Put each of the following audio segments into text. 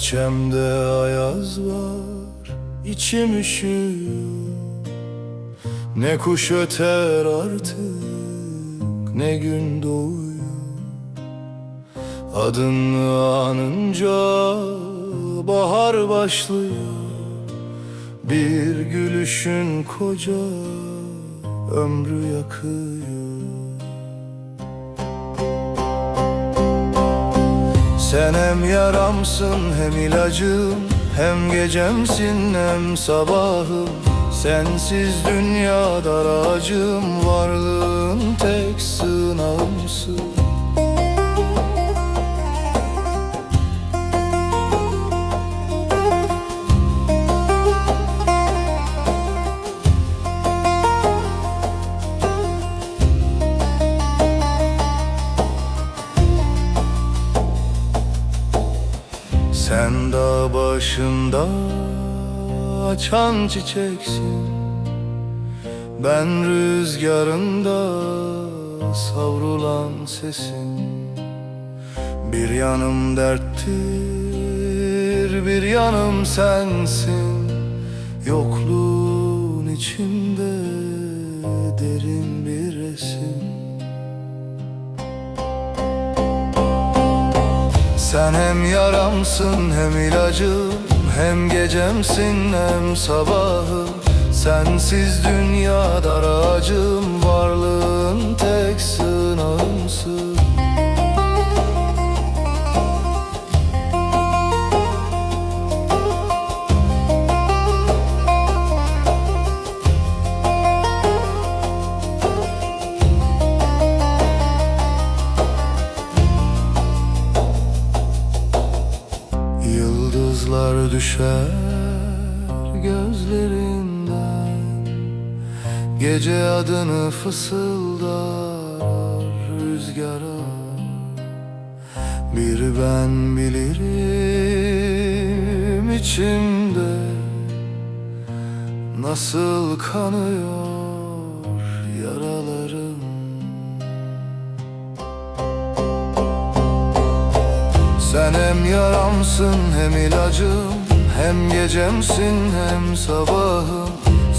Bahçemde ayaz var, içim üşüyor. Ne kuş öter artık, ne gün doğuyor. Adını anınca bahar başlıyor. Bir gülüşün koca ömrü yakıyor. Sen hem yaramsın hem ilacım, hem gecemsin hem sabahım. Sensiz dünya dar ağacım, varlığın tek sığınağımsın. Sen dağ başında açan çiçeksin, ben rüzgarında savrulan sesin. Bir yanım derttir, bir yanım sensin. Yokluğun içinde derin bir resim. Sen hem yaramsın hem ilacım, hem gecemsin hem sabahım. Sensiz dünya dar ağacım, varlığın tek sığınağımsın. Yıldızlar düşer gözlerinden, gece adını fısıldar rüzgara. Bir ben bilirim içimde nasıl kanıyor yaralarım. Sen hem yaramsın hem ilacım, hem gecemsin hem sabahım.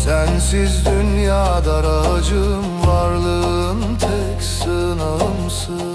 Sensiz dünya dar ağacım, varlığın tek sığınağımsın.